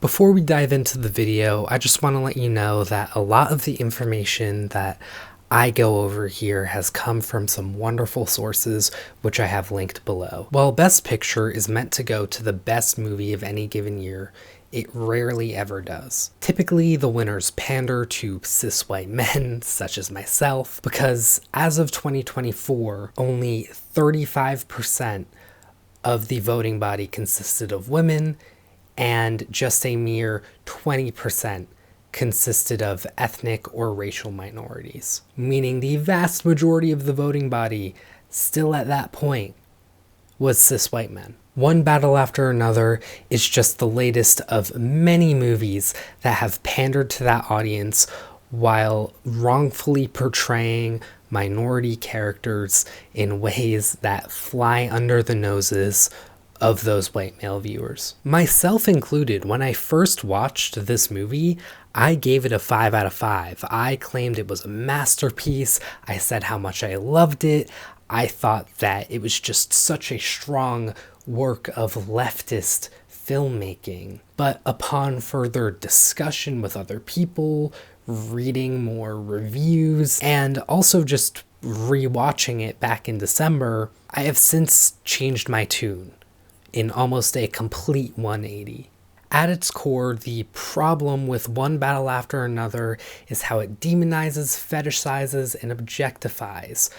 Before we dive into the video, I just want to let you know that a lot of the information that I go over here has come from some wonderful sources, which I have linked below. While Best Picture is meant to go to the best movie of any given year, it rarely ever does. Typically, the winners pander to cis white men, such as myself, because as of 2024, only 35% of the voting body consisted of women, and just a mere 20% consisted of ethnic or racial minorities, meaning the vast majority of the voting body, still at that point, was cis white men. One Battle After Another is just the latest of many movies that have pandered to that audience while wrongfully portraying minority characters in ways that fly under the noses of those white male viewers. Myself included, when I first watched this movie, I gave it a 5 out of 5. I claimed it was a masterpiece. I said how much I loved it. I thought that it was just such a strong work of leftist filmmaking. But upon further discussion with other people, reading more reviews, and also just rewatching it back in December, I have since changed my tune in almost a complete 180. At its core, the problem with One Battle After Another is how it demonizes, fetishizes, and objectifies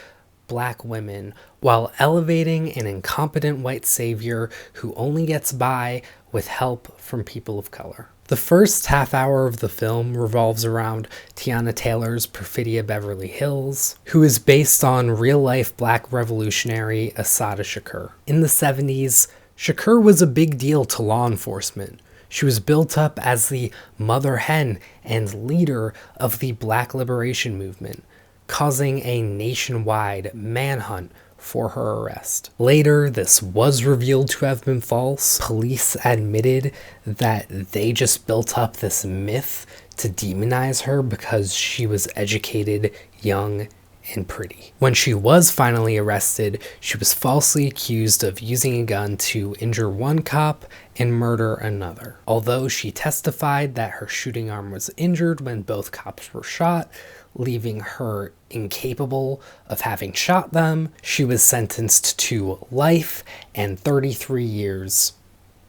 Black women while elevating an incompetent white savior who only gets by with help from people of color. The first half hour of the film revolves around Tiana Taylor's Perfidia Beverly Hills, who is based on real-life Black revolutionary Assata Shakur. In the 70s, Shakur was a big deal to law enforcement. She was built up as the mother hen and leader of the Black liberation movement, causing a nationwide manhunt for her arrest. Later, this was revealed to have been false. Police admitted that they just built up this myth to demonize her because she was educated, young, and pretty. When she was finally arrested, she was falsely accused of using a gun to injure one cop and murder another. Although she testified that her shooting arm was injured when both cops were shot, leaving her incapable of having shot them, she was sentenced to life and 33 years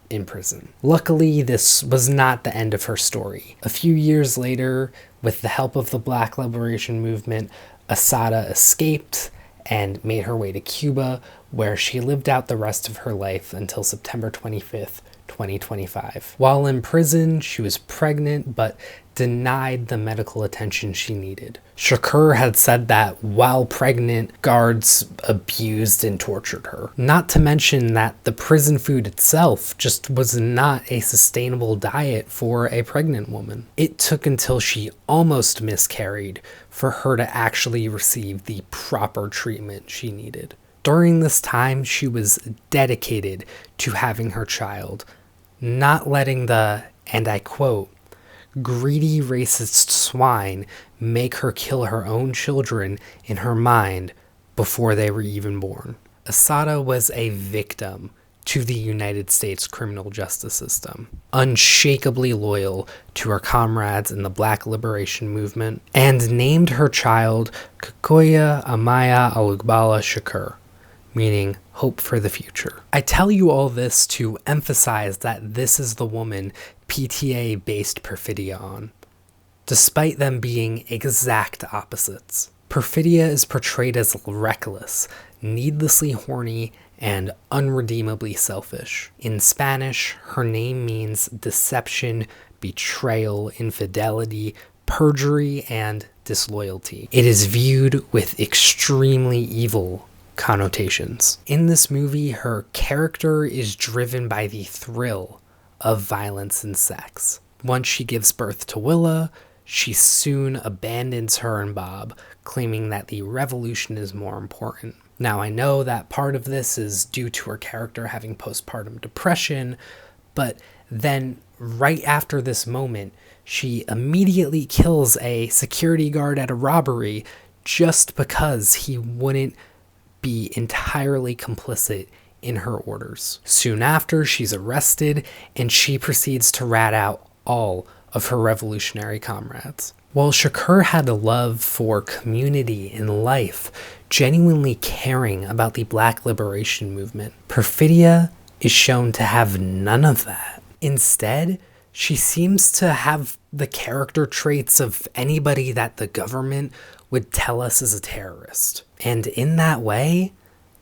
in prison. Luckily, this was not the end of her story. A few years later, with the help of the Black liberation movement, Assata escaped and made her way to Cuba, where she lived out the rest of her life until September 25th, 2025. While in prison, she was pregnant but denied the medical attention she needed. Shakur had said that while pregnant, guards abused and tortured her. Not to mention that the prison food itself just was not a sustainable diet for a pregnant woman. It took until she almost miscarried for her to actually receive the proper treatment she needed. During this time, she was dedicated to having her child, not letting the, and I quote, greedy racist swine make her kill her own children in her mind before they were even born. Assata was a victim to the United States criminal justice system, unshakably loyal to her comrades in the Black liberation movement, and named her child Kekoya Amaya Alugbala Shakur, meaning hope for the future. I tell you all this to emphasize that this is the woman PTA based Perfidia on, despite them being exact opposites. Perfidia is portrayed as reckless, needlessly horny, and unredeemably selfish. In Spanish, her name means deception, betrayal, infidelity, perjury, and disloyalty. It is viewed with extremely evil connotations. In this movie, her character is driven by the thrill of violence and sex. Once she gives birth to Willa, she soon abandons her and Bob, claiming that the revolution is more important. Now, I know that part of this is due to her character having postpartum depression, but then right after this moment, she immediately kills a security guard at a robbery just because he wouldn't be entirely complicit in her orders. Soon after, she's arrested, and she proceeds to rat out all of her revolutionary comrades. While Shakur had a love for community and life, genuinely caring about the Black liberation movement, Perfidia is shown to have none of that. Instead, she seems to have the character traits of anybody that the government would tell us is a terrorist. And in that way,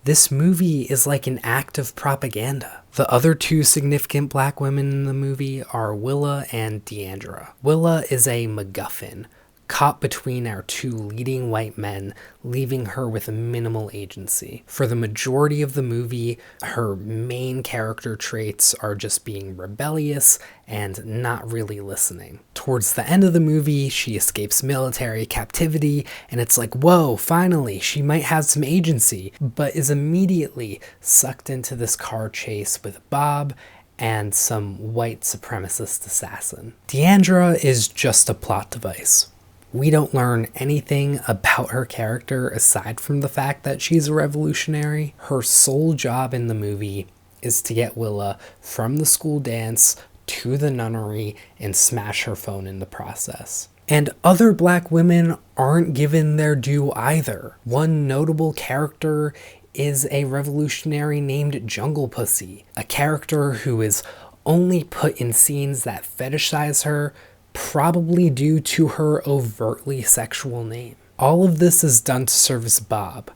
this movie is like an act of propaganda. The other two significant Black women in the movie are Willa and Deandra. Willa is a MacGuffin, caught between our two leading white men, leaving her with minimal agency. For the majority of the movie, her main character traits are just being rebellious and not really listening. Towards the end of the movie, she escapes military captivity, and it's like, whoa, finally, she might have some agency, but is immediately sucked into this car chase with Bob and some white supremacist assassin. Deandra is just a plot device. We don't learn anything about her character aside from the fact that she's a revolutionary. Her sole job in the movie is to get Willa from the school dance to the nunnery and smash her phone in the process. And other Black women aren't given their due either. One notable character is a revolutionary named Jungle Pussy, a character who is only put in scenes that fetishize her, probably due to her overtly sexual name. All of this is done to service Bob,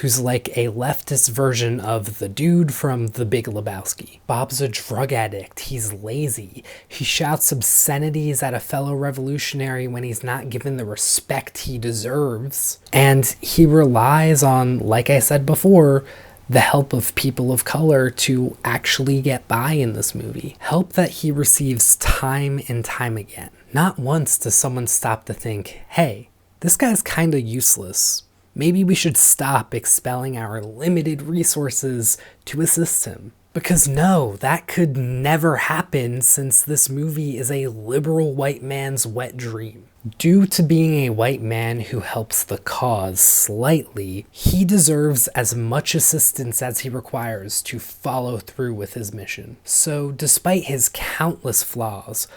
who's like a leftist version of the dude from The Big Lebowski. Bob's a drug addict, he's lazy, he shouts obscenities at a fellow revolutionary when he's not given the respect he deserves, and he relies on, like I said before, the help of people of color to actually get by in this movie. Help that he receives time and time again. Not once does someone stop to think, hey, this guy's kinda useless. Maybe we should stop expelling our limited resources to assist him. Because no, that could never happen since this movie is a liberal white man's wet dream. Due to being a white man who helps the cause slightly, he deserves as much assistance as he requires to follow through with his mission. So despite his countless flaws,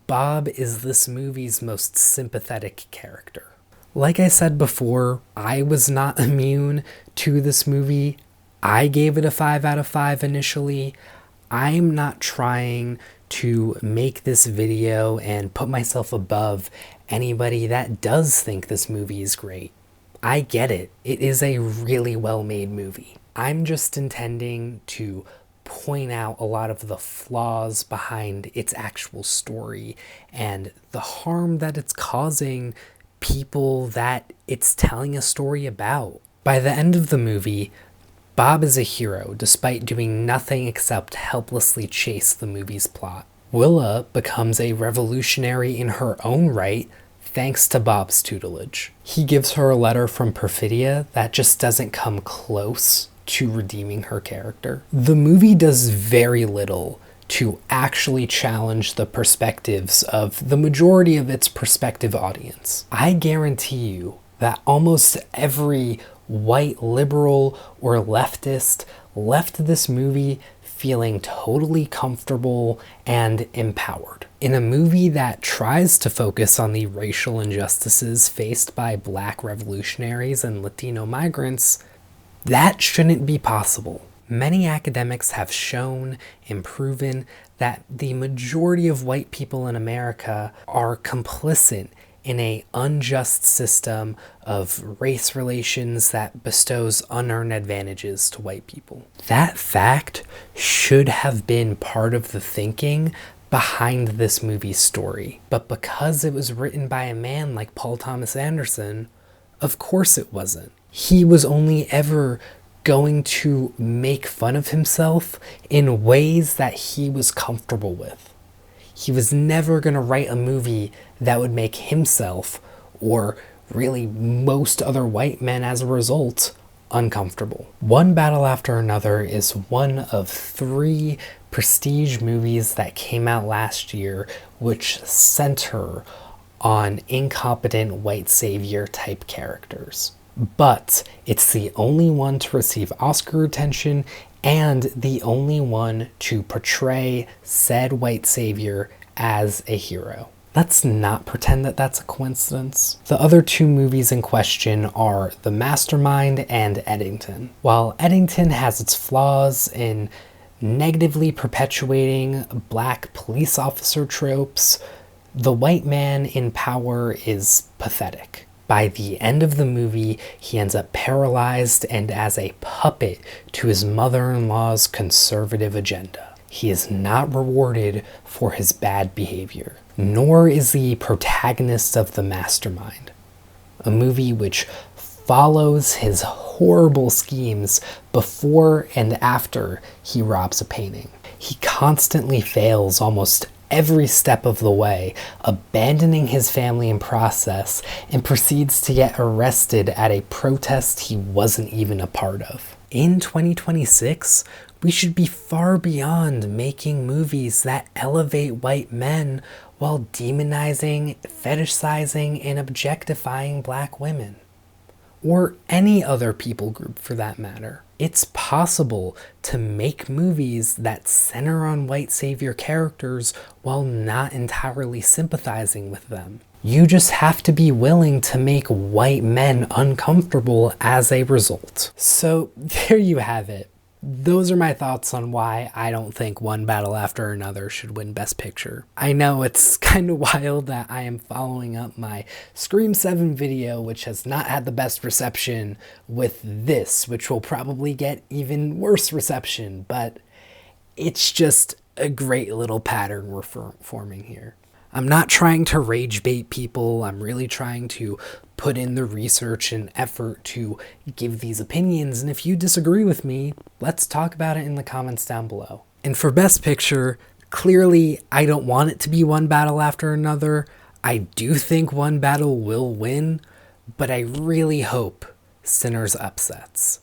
Bob is this movie's most sympathetic character. Like I said before, I was not immune to this movie. I gave it a 5 out of 5 initially. I'm not trying to make this video and put myself above anybody that does think this movie is great. I get it. It is a really well-made movie. I'm just intending to point out a lot of the flaws behind its actual story and the harm that it's causing people that it's telling a story about. By the end of the movie, Bob is a hero despite doing nothing except helplessly chase the movie's plot. Willa becomes a revolutionary in her own right thanks to Bob's tutelage. He gives her a letter from Perfidia that just doesn't come close to redeeming her character. The movie does very little to actually challenge the perspectives of the majority of its prospective audience. I guarantee you that almost every white liberal or leftist left this movie feeling totally comfortable and empowered. In a movie that tries to focus on the racial injustices faced by Black revolutionaries and Latino migrants, that shouldn't be possible. Many academics have shown and proven that the majority of white people in America are complicit in an unjust system of race relations that bestows unearned advantages to white people. That fact should have been part of the thinking behind this movie's story. But because it was written by a man like Paul Thomas Anderson, of course it wasn't. He was only ever going to make fun of himself in ways that he was comfortable with. He was never going to write a movie that would make himself, or really most other white men as a result, uncomfortable. One Battle After Another is one of 3 prestige movies that came out last year which center on incompetent white savior type characters. But it's the only one to receive Oscar attention and the only one to portray said white savior as a hero. Let's not pretend that that's a coincidence. The other two movies in question are The Mastermind and Eddington. While Eddington has its flaws in negatively perpetuating black police officer tropes, the white man in power is pathetic. By the end of the movie, he ends up paralyzed and as a puppet to his mother-in-law's conservative agenda. He is not rewarded for his bad behavior, nor is the protagonist of The Mastermind, a movie which follows his horrible schemes before and after he robs a painting. He constantly fails almost every step of the way, abandoning his family in process, and proceeds to get arrested at a protest he wasn't even a part of. In 2026, we should be far beyond making movies that elevate white men while demonizing, fetishizing, and objectifying black women. Or any other people group for that matter. It's possible to make movies that center on white savior characters while not entirely sympathizing with them. You just have to be willing to make white men uncomfortable as a result. So there you have it. Those are my thoughts on why I don't think One Battle After Another should win Best Picture. I know it's kind of wild that I am following up my Scream 7 video, which has not had the best reception, with this, which will probably get even worse reception, but it's just a great little pattern we're forming here. I'm not trying to rage bait people. I'm really trying to put in the research and effort to give these opinions. And if you disagree with me, let's talk about it in the comments down below. And for Best Picture, clearly I don't want it to be One Battle After Another. I do think One Battle will win, but I really hope Sinners upsets.